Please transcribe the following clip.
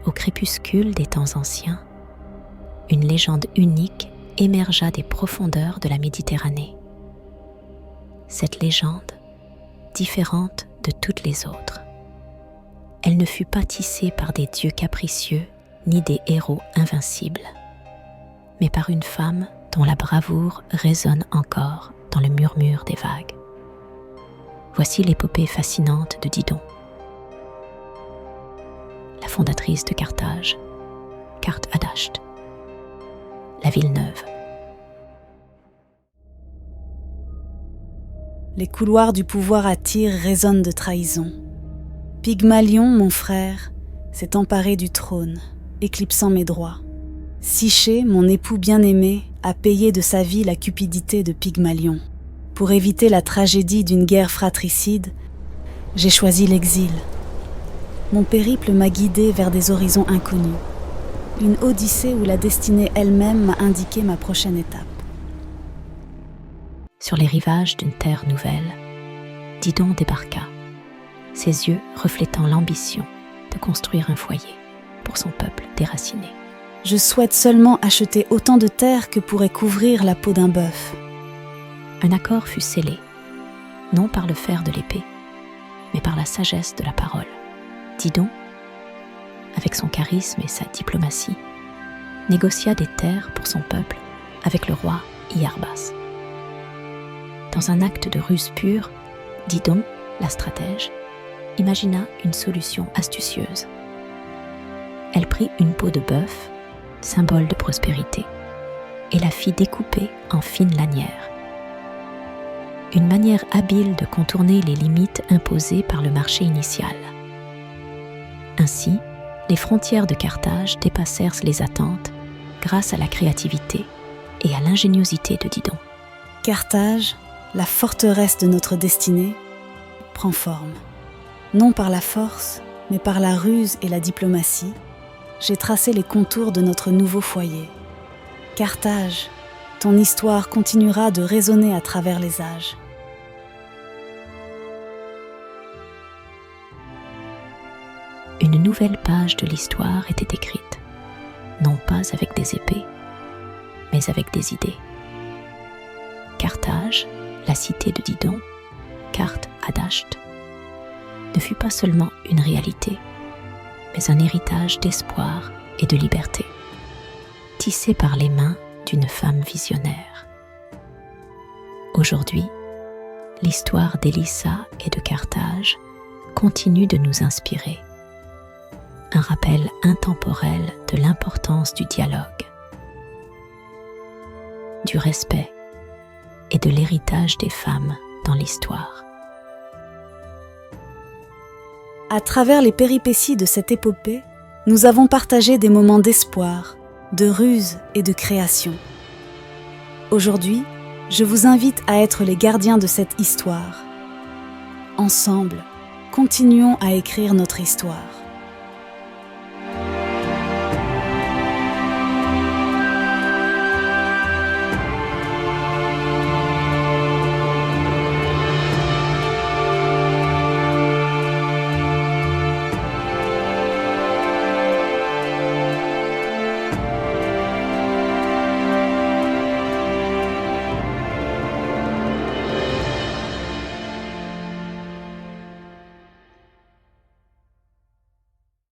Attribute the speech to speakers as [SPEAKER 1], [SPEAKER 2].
[SPEAKER 1] au crépuscule des temps anciens, une légende unique émergea des profondeurs de la Méditerranée. Cette légende, différente de toutes les autres. Elle ne fut pas tissée par des dieux capricieux ni des héros invincibles, mais par une femme dont la bravoure résonne encore dans le murmure des vagues. Voici l'épopée fascinante de Didon, la fondatrice de Carthage, Carthage, la ville neuve.
[SPEAKER 2] Les couloirs du pouvoir à Tyr résonnent de trahison. Pygmalion, mon frère, s'est emparé du trône, éclipsant mes droits. Psyché, mon époux bien-aimé, a payé de sa vie la cupidité de Pygmalion. Pour éviter la tragédie d'une guerre fratricide, j'ai choisi l'exil. Mon périple m'a guidé vers des horizons inconnus. Une odyssée où la destinée elle-même m'a indiqué ma prochaine étape.
[SPEAKER 1] Sur les rivages d'une terre nouvelle, Didon débarqua, ses yeux reflétant l'ambition de construire un foyer pour son peuple déraciné.
[SPEAKER 2] Je souhaite seulement acheter autant de terre que pourrait couvrir la peau d'un bœuf.
[SPEAKER 1] Un accord fut scellé, non par le fer de l'épée, mais par la sagesse de la parole. Didon, avec son charisme et sa diplomatie, négocia des terres pour son peuple avec le roi Iarbas. Dans un acte de ruse pure, Didon, la stratège, imagina une solution astucieuse. Elle prit une peau de bœuf, symbole de prospérité, et la fit découper en fines lanières. Une manière habile de contourner les limites imposées par le marché initial. Ainsi, les frontières de Carthage dépassèrent les attentes grâce à la créativité et à l'ingéniosité de Didon.
[SPEAKER 2] Carthage, la forteresse de notre destinée, prend forme. Non par la force, mais par la ruse et la diplomatie, j'ai tracé les contours de notre nouveau foyer. Carthage, ton histoire continuera de résonner à travers les âges.
[SPEAKER 1] Une nouvelle page de l'histoire était écrite, non pas avec des épées, mais avec des idées. Carthage, la cité de Didon, Carthage, ne fut pas seulement une réalité, mais un héritage d'espoir et de liberté, tissé par les mains d'une femme visionnaire. Aujourd'hui, l'histoire d'Élissa et de Carthage continue de nous inspirer. Un rappel intemporel de l'importance du dialogue, du respect et de l'héritage des femmes dans l'histoire.
[SPEAKER 2] À travers les péripéties de cette épopée, nous avons partagé des moments d'espoir, de ruse et de création. Aujourd'hui, je vous invite à être les gardiens de cette histoire. Ensemble, continuons à écrire notre histoire.